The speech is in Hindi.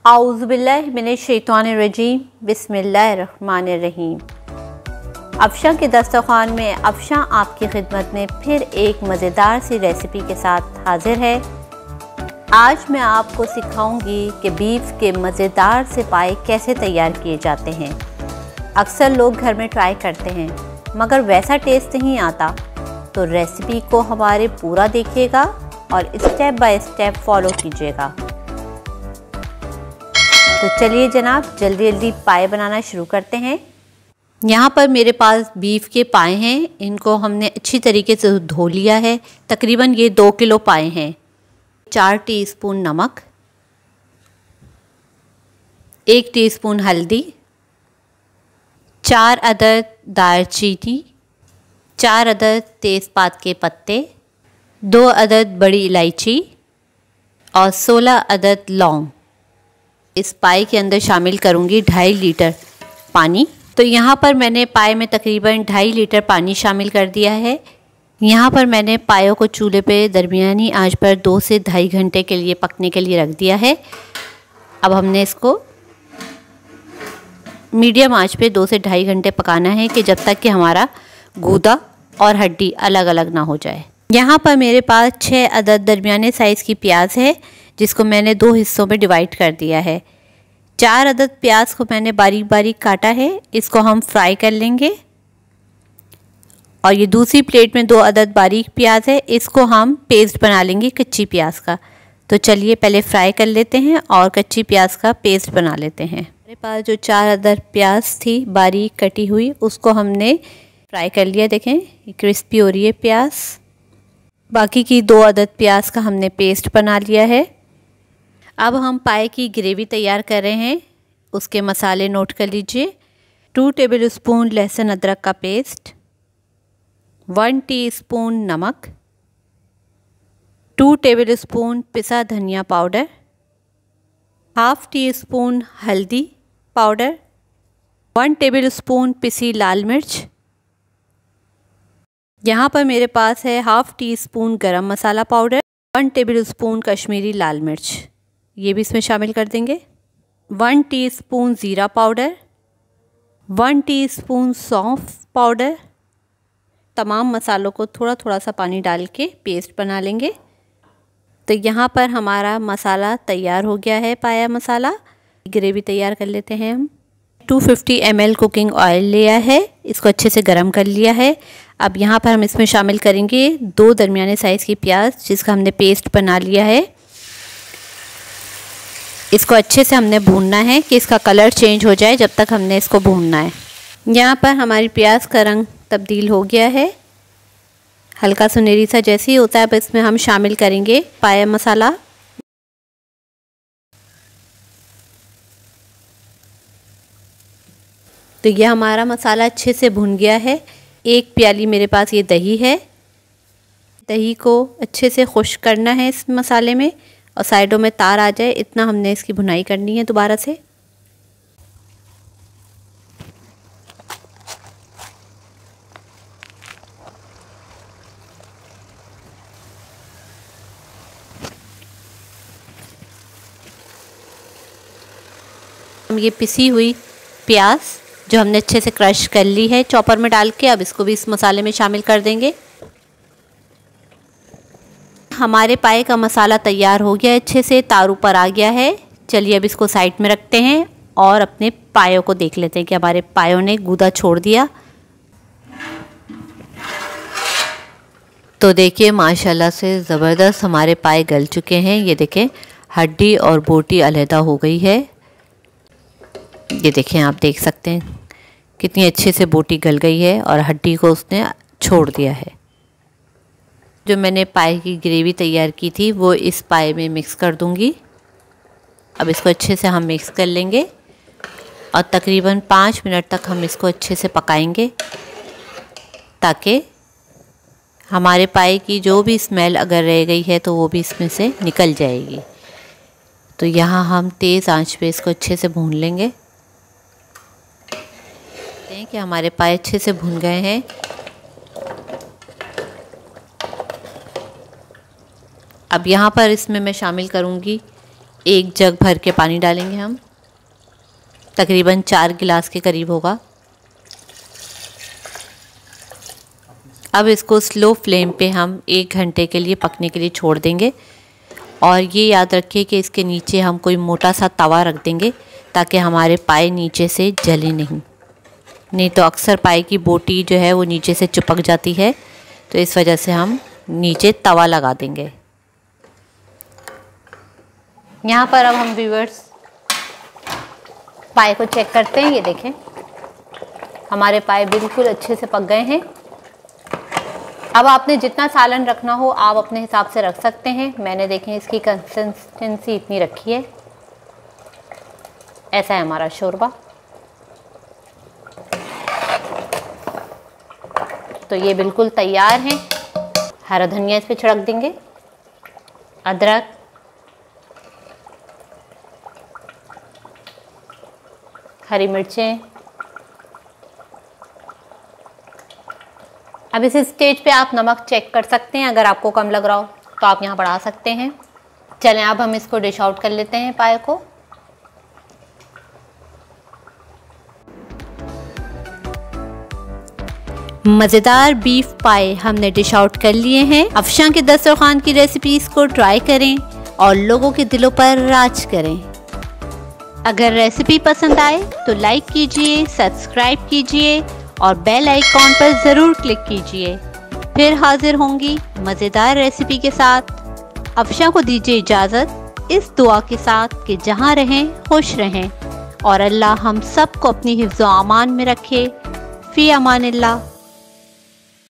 आऊज़ुबिल्लाहि मिनश्शैतानिर्रजीम बिस्मिल्लाहिर्रहमानिर्रहीम। अफशा के दस्तरखान में अफशा आपकी खिदमत में फिर एक मज़ेदार सी रेसिपी के साथ हाजिर है। आज मैं आपको सिखाऊंगी कि बीफ के मज़ेदार से पाए कैसे तैयार किए जाते हैं। अक्सर लोग घर में ट्राई करते हैं मगर वैसा टेस्ट नहीं आता, तो रेसिपी को हमारे पूरा देखिएगा और स्टेप बाय स्टेप फॉलो कीजिएगा। तो चलिए जनाब, जल्दी जल्दी पाए बनाना शुरू करते हैं। यहाँ पर मेरे पास बीफ के पाए हैं, इनको हमने अच्छी तरीके से धो लिया है। तकरीबन ये 2 किलो पाए हैं। 4 टीस्पून नमक, 1 टीस्पून हल्दी, 4 अदद दालचीनी, 4 अदद तेज़पात के पत्ते, 2 अदद बड़ी इलायची और 16 अदद लौंग। इस पाए के अंदर शामिल करूँगी 2.5 लीटर पानी। तो यहाँ पर मैंने पाए में तकरीबन 2.5 लीटर पानी शामिल कर दिया है। यहाँ पर मैंने पायों को चूल्हे पे दरमियानी आंच पर 2 से 2.5 घंटे के लिए पकने के लिए रख दिया है। अब हमने इसको मीडियम आंच पे 2 से 2.5 घंटे पकाना है कि जब तक कि हमारा गूदा और हड्डी अलग अलग ना हो जाए। यहाँ पर मेरे पास 6 अदद दरमियाने साइज़ की प्याज है, जिसको मैंने 2 हिस्सों में डिवाइड कर दिया है। 4 अदद प्याज को मैंने बारीक बारीक काटा है, इसको हम फ्राई कर लेंगे। और ये दूसरी प्लेट में 2 अदद बारीक प्याज है, इसको हम पेस्ट बना लेंगे कच्ची प्याज का। तो चलिए पहले फ्राई कर लेते हैं और कच्ची प्याज का पेस्ट बना लेते हैं। मेरे पास जो 4 अदद प्याज थी बारीक कटी हुई, उसको हमने फ्राई कर लिया। देखें ये क्रिस्पी हो रही है प्याज। बाकी की 2 अदद प्याज का हमने पेस्ट बना लिया है। अब हम पाए की ग्रेवी तैयार कर रहे हैं। उसके मसाले नोट कर लीजिए। 2 टेबलस्पून लहसुन अदरक का पेस्ट, 1 टीस्पून नमक, 2 टेबलस्पून पिसा धनिया पाउडर, हाफ़ टी स्पून हल्दी पाउडर, 1 टेबलस्पून पिसी लाल मिर्च। यहाँ पर मेरे पास है हाफ़ टी स्पून गरम मसाला पाउडर, 1 टेबलस्पून कश्मीरी लाल मिर्च, ये भी इसमें शामिल कर देंगे। 1 टीस्पून ज़ीरा पाउडर, 1 टीस्पून सौंफ पाउडर। तमाम मसालों को थोड़ा थोड़ा सा पानी डाल के पेस्ट बना लेंगे। तो यहाँ पर हमारा मसाला तैयार हो गया है, पाया मसाला। ग्रेवी तैयार कर लेते हैं हम। 250 ml कुकिंग ऑयल लिया है, इसको अच्छे से गर्म कर लिया है। अब यहाँ पर हम इसमें शामिल करेंगे 2 दरमियाने साइज़ की प्याज, जिसका हमने पेस्ट बना लिया है। इसको अच्छे से हमने भूनना है कि इसका कलर चेंज हो जाए, जब तक हमने इसको भूनना है। यहाँ पर हमारी प्याज का रंग तब्दील हो गया है, हल्का सुनहरी सा जैसे ही होता है। अब इसमें हम शामिल करेंगे पाया मसाला। तो यह हमारा मसाला अच्छे से भुन गया है। 1 प्याली मेरे पास ये दही है। दही को अच्छे से खुश्क करना है इस मसाले में, और साइडों में तार आ जाए इतना हमने इसकी भुनाई करनी है दोबारा से। हम ये पिसी हुई प्याज जो हमने अच्छे से क्रश कर ली है चॉपर में डाल के, अब इसको भी इस मसाले में शामिल कर देंगे। हमारे पाए का मसाला तैयार हो गया, अच्छे से तार ऊपर आ गया है। चलिए अब इसको साइड में रखते हैं और अपने पायों को देख लेते हैं कि हमारे पायों ने गूदा छोड़ दिया। तो देखिए माशाल्लाह से ज़बरदस्त हमारे पाए गल चुके हैं। ये देखें हड्डी और बोटी अलहदा हो गई है। ये देखें, आप देख सकते हैं कितनी अच्छे से बोटी गल गई है और हड्डी को उसने छोड़ दिया है। जो मैंने पाए की ग्रेवी तैयार की थी वो इस पाए में मिक्स कर दूंगी। अब इसको अच्छे से हम मिक्स कर लेंगे और तकरीबन 5 मिनट तक हम इसको अच्छे से पकाएंगे, ताकि हमारे पाए की जो भी स्मेल अगर रह गई है तो वो भी इसमें से निकल जाएगी। तो यहाँ हम तेज़ आंच पे इसको अच्छे से भून लेंगे। देखते हैं कि हमारे पाए अच्छे से भुन गए हैं। अब यहाँ पर इसमें मैं शामिल करूँगी 1 जग भर के पानी डालेंगे हम, तकरीबन 4 गिलास के करीब होगा। अब इसको स्लो फ्लेम पे हम 1 घंटे के लिए पकने के लिए छोड़ देंगे। और ये याद रखिए कि इसके नीचे हम कोई मोटा सा तवा रख देंगे ताकि हमारे पाए नीचे से जले नहीं तो अक्सर पाए की बोटी जो है वो नीचे से चिपक जाती है, तो इस वजह से हम नीचे तवा लगा देंगे। यहाँ पर अब हम व्यूअर्स पाए को चेक करते हैं। ये देखें हमारे पाए बिल्कुल अच्छे से पक गए हैं। अब आपने जितना सालन रखना हो आप अपने हिसाब से रख सकते हैं। मैंने देखें इसकी कंसिस्टेंसी इतनी रखी है। ऐसा है हमारा शोरबा। तो ये बिल्कुल तैयार है। हरा धनिया इस पे छिड़क देंगे, अदरक, हरी मिर्चें। अब इस स्टेज पे आप नमक चेक कर सकते हैं, अगर आपको कम लग रहा हो तो आप यहाँ बढ़ा सकते हैं। चलें अब हम इसको डिश आउट कर लेते हैं पाए को। मज़ेदार बीफ पाए हमने डिश आउट कर लिए हैं। अफशां के दस्तरखान की रेसिपीज़ को ट्राई करें और लोगों के दिलों पर राज करें। अगर रेसिपी पसंद आए तो लाइक कीजिए, सब्सक्राइब कीजिए और बेल आइकॉन पर ज़रूर क्लिक कीजिए। फिर हाजिर होंगी मज़ेदार रेसिपी के साथ। अफशां को दीजिए इजाज़त इस दुआ के साथ कि जहाँ रहें खुश रहें और अल्लाह हम सब को अपनी हिफ्ज़ व अमान में रखे। फ़ी अमानिल्लाह।